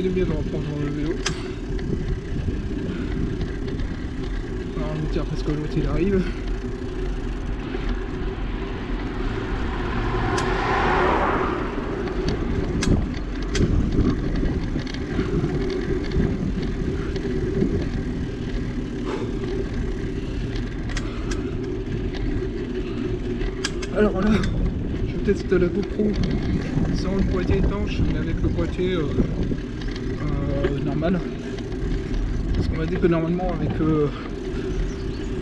fait du bien de reprendre le vélo. Alors on va dire parce que l'autre il arrive. Alors là, je teste la GoPro sans le boîtier étanche, mais avec le boîtier normal. Parce qu'on m'a dit que normalement avec le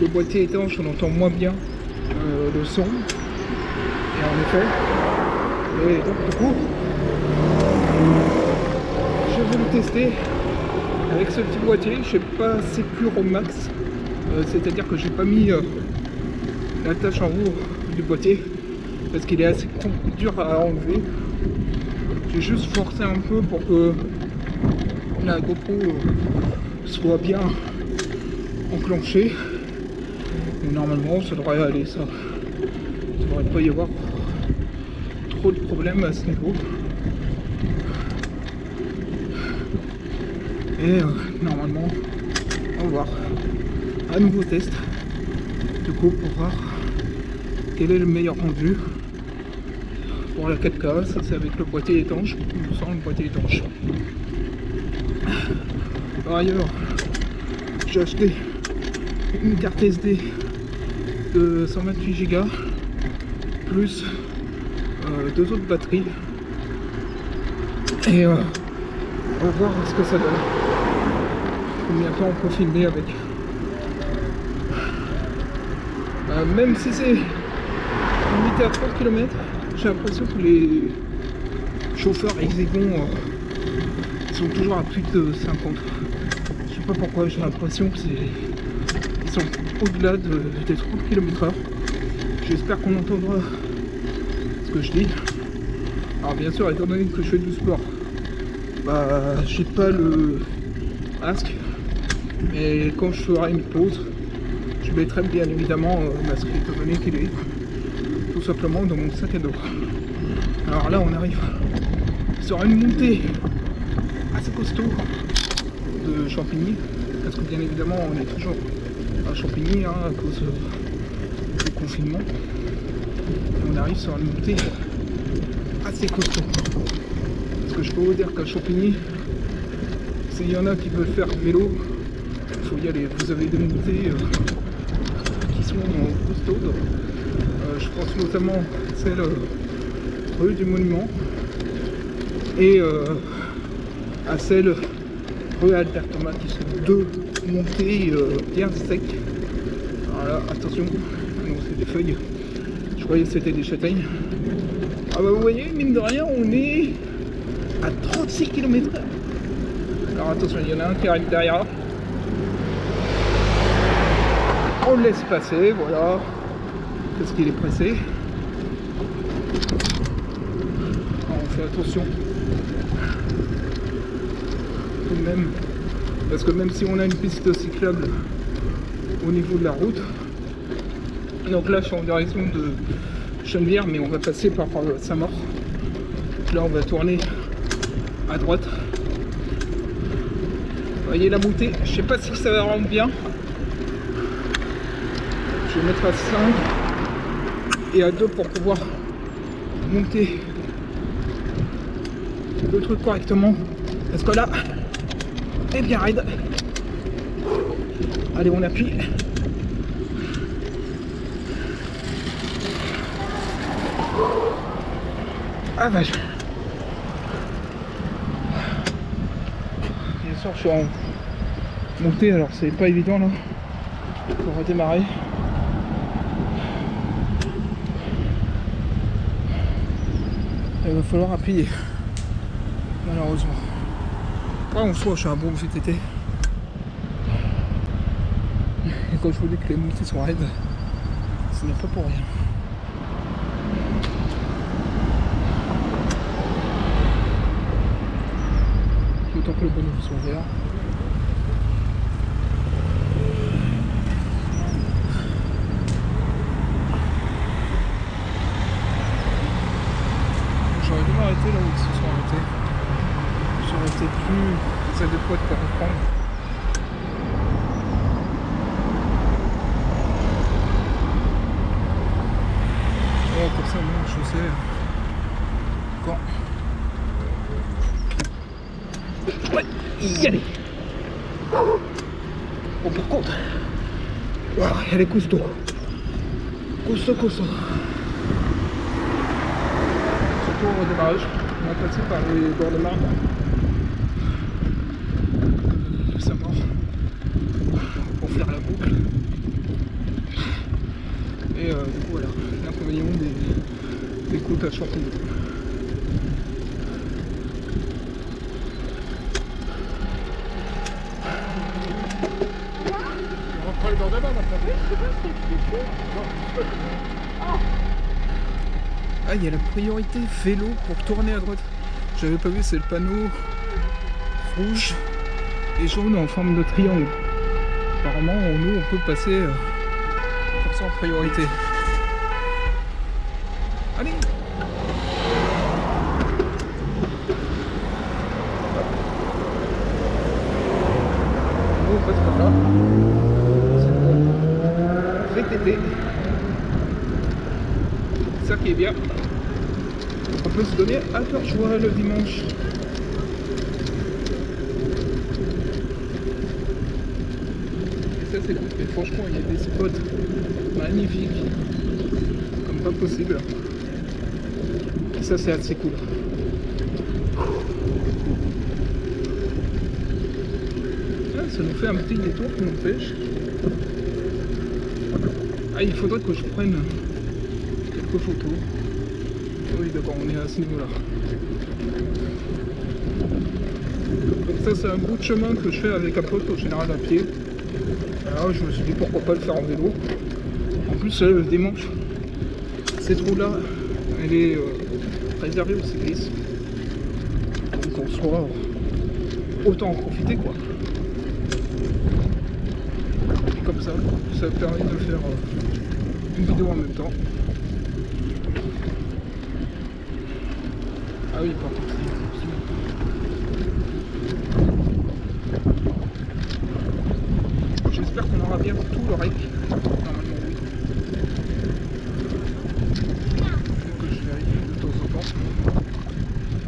boîtier étanche on entend moins bien le son. Et en effet, et donc du coup, je vais le tester avec ce petit boîtier. Je sais pas, c'est pur au max, c'est-à-dire que j'ai pas mis la tâche en haut du boîtier parce qu'il est assez dur à enlever. J'ai juste forcé un peu pour que la GoPro soit bien enclenchée. Et normalement ça devrait aller, ça. Il ne devrait pas y avoir trop de problèmes à ce niveau. Et normalement, on va voir. Un nouveau test du coup pour voir quel est le meilleur rendu pour la 4K. Ça c'est avec le boîtier étanche ou sans le boîtier étanche. Par ailleurs, j'ai acheté une carte SD de 128 Go plus deux autres batteries et on va voir ce que ça donne, combien de temps on peut filmer avec. Même si c'est limité à 30 km, j'ai l'impression que les chauffeurs Exegon sont toujours à plus de 50. Je sais pas pourquoi, j'ai l'impression que ils sont au-delà des 30 km/h. J'espère qu'on entendra ce que je dis. Alors bien sûr, étant donné que je fais du sport, j'ai pas le masque, mais quand je ferai une pause, je mettrai bien évidemment le masque, étant donné qu'il est tout simplement dans mon sac à dos. Alors là on arrive sur une montée assez costaud de Champigny, parce que bien évidemment on est toujours à Champigny à cause du confinement. Et on arrive sur une montée assez costaud. Parce que je peux vous dire qu'à Champigny, s'il y en a qui veulent faire du vélo, il faut y aller. Vous avez des montées qui sont costaudes. Je pense notamment celle rue du Monument et à celle rue Albert Thomas, qui sont deux montées bien secs. Alors là, attention, non, c'est des feuilles. Je croyais que c'était des châtaignes. Ah bah vous voyez, mine de rien, on est à 36 km/h. Alors attention, il y en a un qui arrive derrière. On le laisse passer, voilà. Parce qu'il est pressé. Alors, on fait attention. Tout de même. Parce que même si on a une piste cyclable au niveau de la route. Donc là je suis en direction de Chenevière, mais on va passer par Saint-Maur. Là on va tourner à droite. Vous voyez la montée, je sais pas si ça va rendre bien. Je vais mettre à 5 et à 2 pour pouvoir monter le truc correctement. Parce que là, est bien raide. Allez, on appuie. Ah vache. Bien sûr, je suis en montée, alors c'est pas évident là pour redémarrer. Il va falloir appuyer, malheureusement. En soi, je suis un bon VTT. Et quand je vous dis que les montées sont raides, ce n'est pas pour rien. D'autant que le bonhomme sont verts. J'aurais dû m'arrêter là où ils se sont arrêtés. J'aurais été plus y aller. Bon, par contre, voilà, elle est costaud. Costaud. Surtout au redémarrage, on va passer par les bords de marbre. Ça mord pour faire la boucle. Et du coup, voilà, l'inconvénient des côtes à champignons. Ah, il y a la priorité vélo pour tourner à droite. J'avais pas vu, c'est le panneau rouge et jaune en forme de triangle. Apparemment, nous, on peut passer comme ça en priorité. Allez! On passe par là. VTT. Ça qui est bien. On peut se donner à cœur joie le dimanche. Et ça c'est cool. Et franchement il y a des spots magnifiques. Comme pas possible. Et ça c'est assez cool. Ah, ça nous fait un petit détour qui nous pêche. Ah, il faudrait que je prenne quelques photos. Oui, d'accord, on est à ce niveau-là. Donc ça, c'est un bout de chemin que je fais avec un pote, au général à pied. Alors, je me suis dit pourquoi pas le faire en vélo. En plus, le dimanche, cette roue-là, elle est réservée aux cyclistes. Donc en soi, autant en profiter, quoi. Et comme ça permet de faire une vidéo en même temps. Ah oui, par contre, j'espère qu'on aura bien tout le rec. Normalement, oui. Donc je vérifie de temps en temps.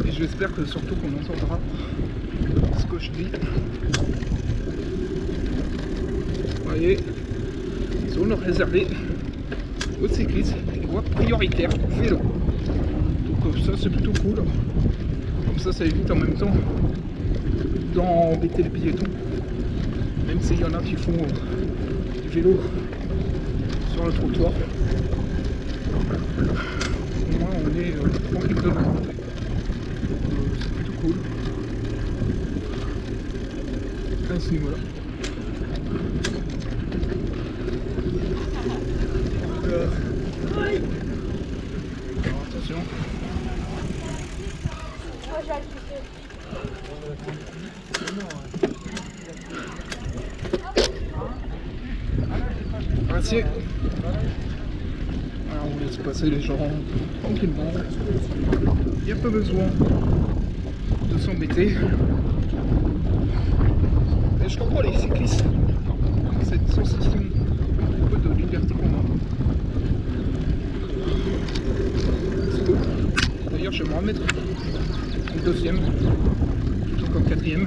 Et j'espère que surtout qu'on entendra ce que je dis. Vous voyez, zone réservée aux cyclistes et voies prioritaires vélo. Donc ça c'est plutôt cool. Comme ça évite en même temps d'embêter les piétons. Même s'il y en a qui font du vélo sur le trottoir. Au moins on est tranquille de l'autre côté. C'est plutôt cool. À ce niveau-là. Alors attention. Merci. Alors on laisse passer les gens tranquillement. Il n'y a pas besoin de s'embêter. Et je comprends les cyclistes. Cette sensation un peu de liberté qu'on a. C'est cool. D'ailleurs je vais me remettre en deuxième plutôt qu'en quatrième.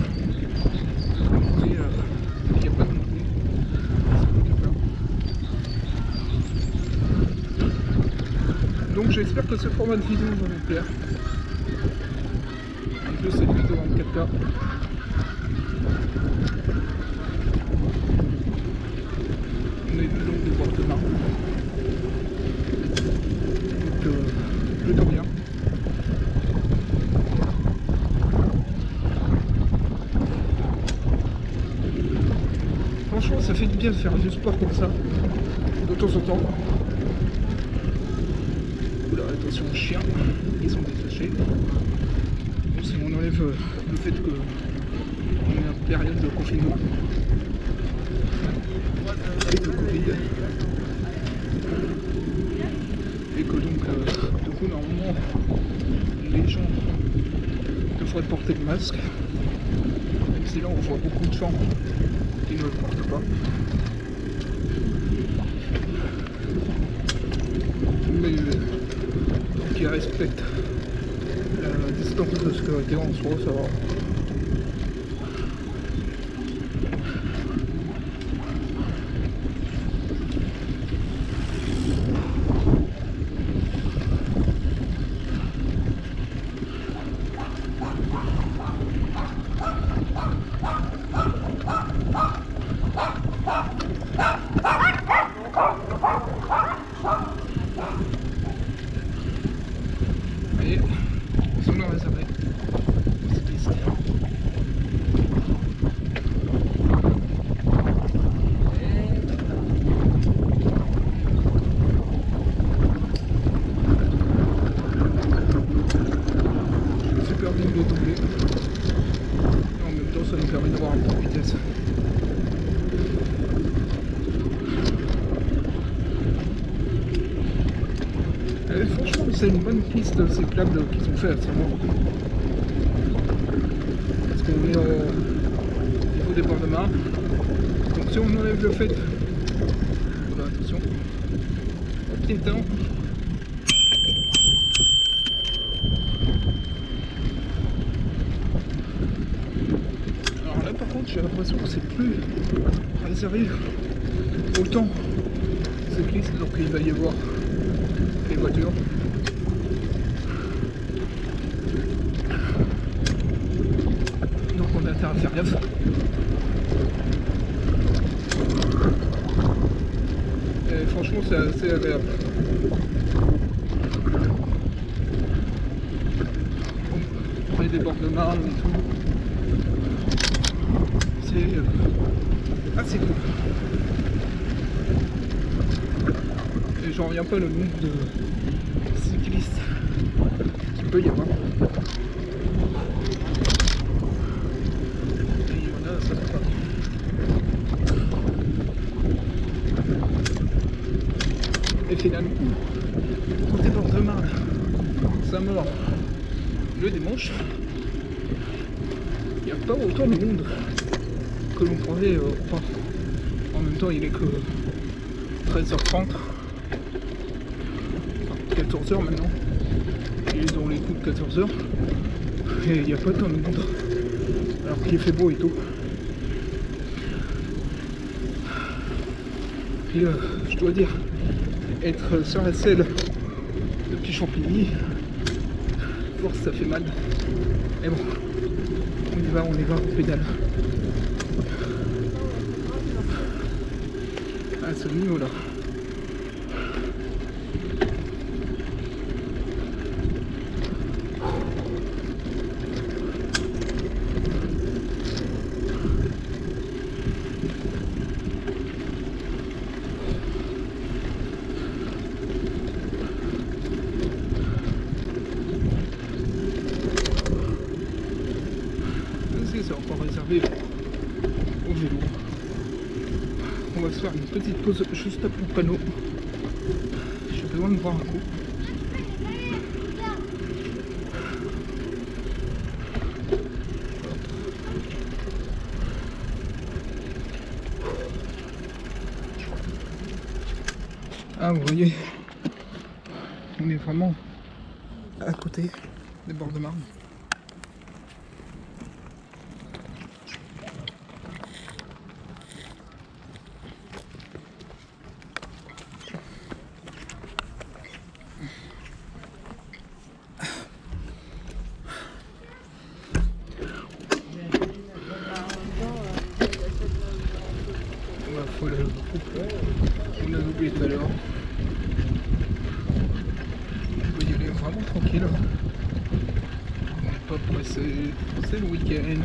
Et il n'y a pas de montée. Donc j'espère que ce format de vidéo va vous plaire. En plus cette vidéo en 4K. On est le long du bord de Marne. Donc plutôt bien. Franchement ça fait du bien de faire du sport comme ça, de temps en temps. Oula, attention aux chiens, ils sont détachés. Bon, si on enlève le fait qu'on est en période de confinement avec le Covid et que donc du coup normalement les gens devraient porter le masque, même si là on voit beaucoup de gens qui ne le portent pas. Mais qui respectent la distance de sécurité en soi, ça va. c'est une bonne piste cyclable qu'ils ont fait récemment. Parce qu'on est au niveau des bords de Marne. Donc si on enlève le fait... Voilà, attention. Piéton. Alors là par contre j'ai l'impression que c'est plus réservé autant cyclistes, donc il va y avoir les voitures. Donc on a intérêt à faire gaffe. Et franchement c'est assez agréable. Près des bords de Marne et tout. C'est assez cool. Et j'en reviens pas le nombre de cyclistes qu'il peut y avoir. Et il y en a, ça fait pas. Et finalement, côté bord de Marne, ça mord le dimanche. Il n'y a pas autant de monde que l'on pourrait. Enfin, en même temps, il est que 13h30. 14h maintenant, il est dans les coups de 14h et il n'y a pas tant de monde alors qu'il fait beau et tout. Et je dois dire, être sur la selle depuis Champigny, force ça fait mal, mais bon, on y va, on pédale. À ce niveau là. C'est encore réservé au vélo. On va se faire une petite pause juste après le panneau. J'ai besoin de boire un coup. Ah, vous voyez, on est vraiment à côté des bords de Marne. On a oublié tout à l'heure. On peut y aller vraiment tranquille. On n'est pas pressé. C'est le week-end.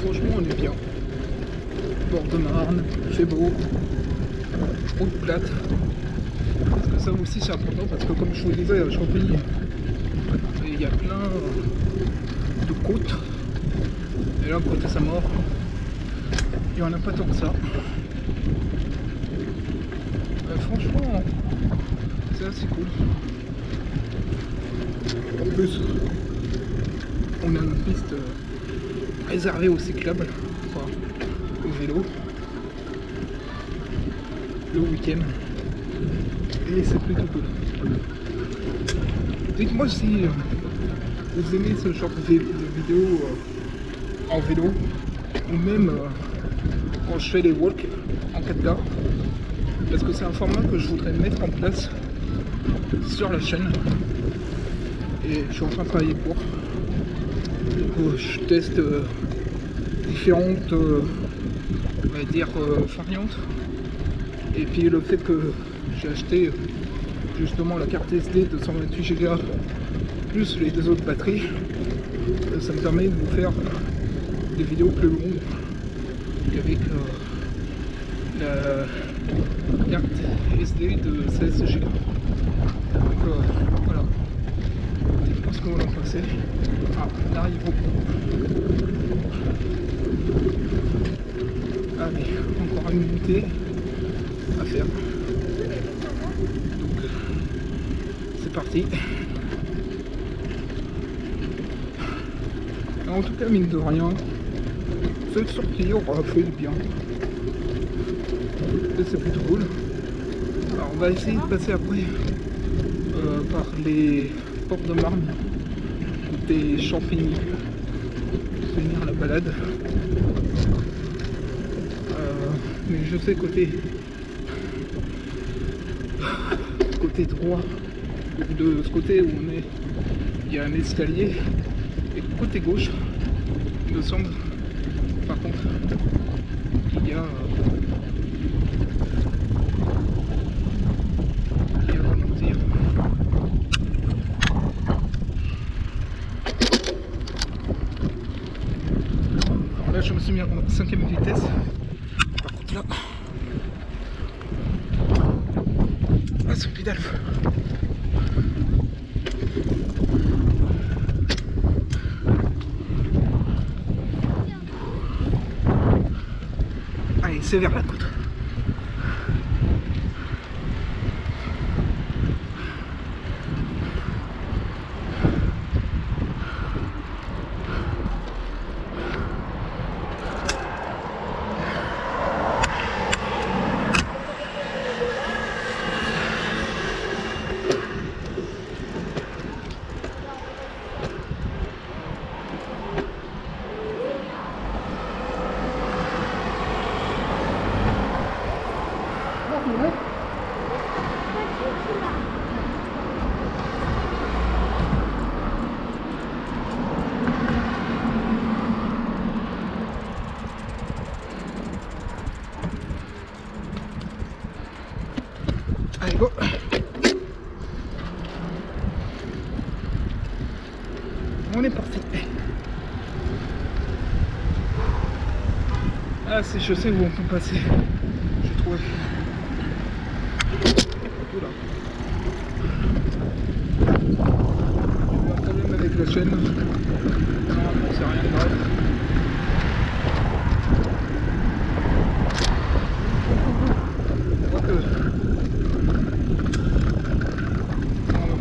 Franchement on est bien. Bord de Marne, il fait beau, route plate. Parce que ça aussi c'est important parce que comme je vous disais à Champigny, il y a plein de côtes. Et là côté Saint-Maur, il n'y en a pas tant que ça. Franchement, c'est assez cool. En plus, on a une piste réservée aux cyclables, enfin, au vélo, le week-end. Et c'est plutôt cool. Dites-moi si vous aimez ce genre de vidéos en vélo, ou même quand je fais les walks en 4K, parce que c'est un format que je voudrais mettre en place sur la chaîne et je suis en train de travailler pour. Du coup, je teste différentes on va dire variantes, et puis le fait que j'ai acheté justement la carte SD de 128 Go plus les deux autres batteries, ça me permet de vous faire des vidéos plus longues qu'avec la carte SD de 16 Go. Donc voilà, dites-moi ce que vous en pensez. Ah, on arrive au bout. Allez, encore une unité à faire. Donc c'est parti. En tout cas, mine de rien, cette sortie aura fait du bien. Et c'est plutôt cool. Alors on va essayer de passer après par les portes de Marne des Champigny pour finir la balade. Mais je sais côté droit, de ce côté où on est, il y a un escalier, et côté gauche, il me semble, par contre, il y a comment dire, alors là je me suis mis en 5e vitesse, par contre là, ah c'est pédale. Allez, c'est vers la côte. Allez, go! On est parti. Ah, c'est chaussée où on peut passer. J'ai trouvé. Oula. J'ai eu un problème avec la chaîne. Normalement, c'est rien de grave.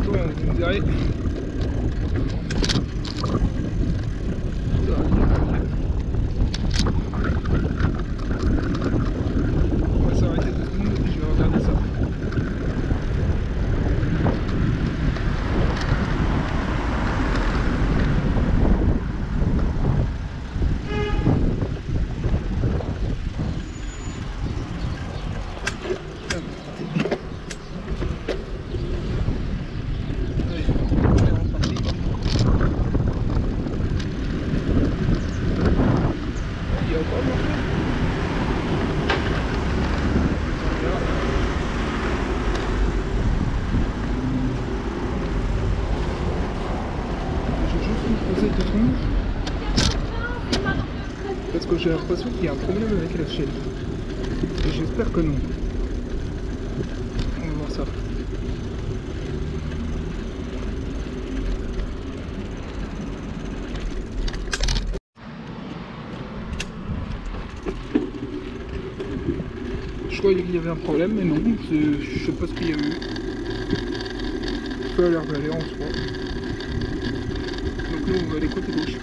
Vous me direz. On va s'arrêter 2 secondes et je vais regarder ça. Parce que j'ai l'impression qu'il y a un problème avec la chaîne. Et j'espère que non. On va voir ça. Je croyais qu'il y avait un problème, mais non. Je sais pas ce qu'il y a eu. Ça a l'air d'aller en soi. Donc nous on va aller côté gauche.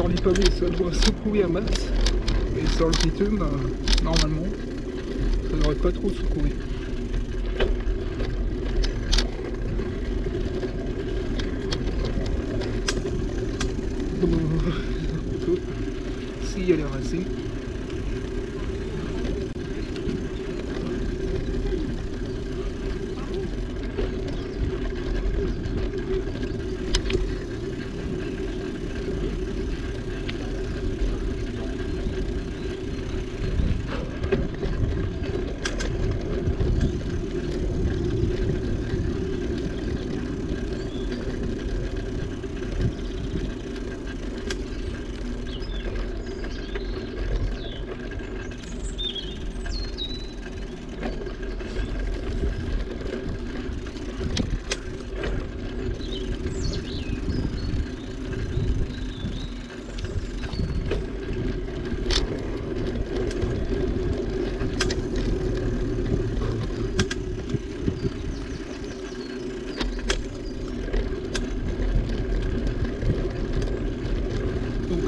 sur les pavés ça doit secouer à masse. Et sur le bitume, normalement, ça devrait pas trop secouer. S'il y a les racines.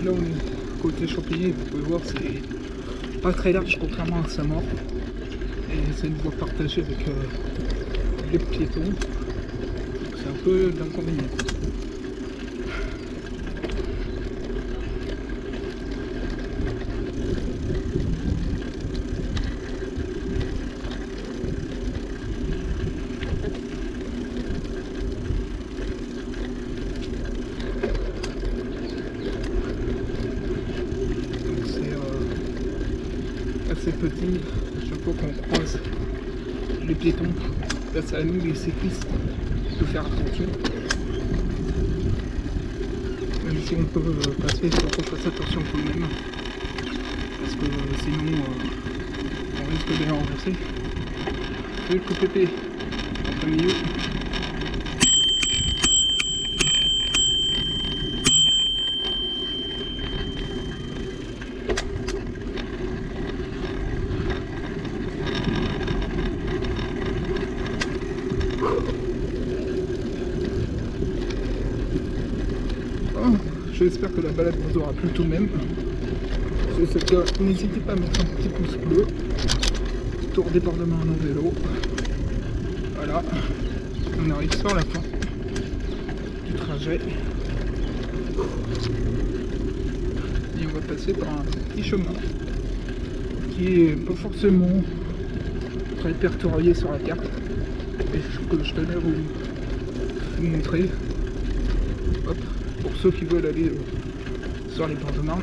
Là on est côté Champigny, vous pouvez voir c'est pas très large contrairement à Saint-Maur et c'est une voie partagée avec les piétons, donc c'est un peu d'inconvénient. C'est petit, chaque fois qu'on croise les piétons, là c'est à nous les cyclistes de faire attention. Même si on peut passer, il faut qu'on fasse attention tout de même, parce que sinon on risque de les renverser. Je vais le couper en plein milieu. J'espère que la balade vous aura plu tout de même. Si c'est le cas, n'hésitez pas à mettre un petit pouce bleu. Tour débordement en vélo. Voilà, on arrive sur la fin du trajet. Et on va passer par un petit chemin qui est pas forcément très répertorié sur la carte. Et que je tenais à vous montrer. Hop. Pour ceux qui veulent aller sur les bords de Marne.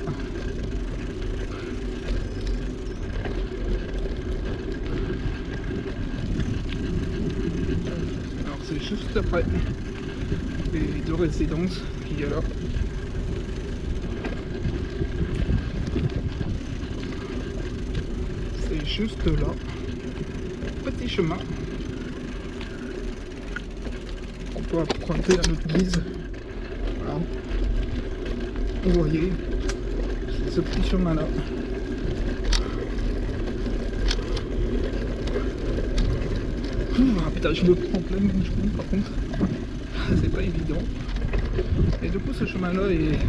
Alors c'est juste après les deux résidences qu'il y a là. C'est juste là. Petit chemin. On peut emprunter à notre guise. Voilà. Vous voyez, c'est ce petit chemin là. Ah putain, je me prends plein de manchement par contre. C'est pas évident. Et du coup ce chemin là est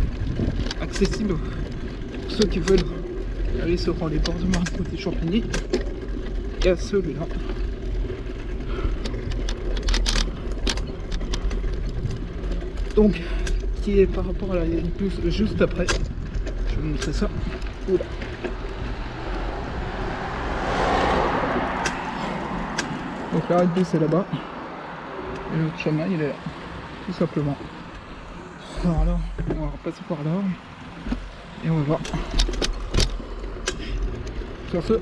accessible pour ceux qui veulent aller sur les bords de Marne côté Champigny. Et à celui-là. Donc qui est par rapport à la ligne plus juste après. Je vais vous montrer ça. Oula. Donc la ligne c'est là-bas. Et l'autre chemin il est là. Tout simplement. Alors là, on va repasser par là. Et on va voir. Sur ce,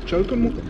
ciao tout le monde.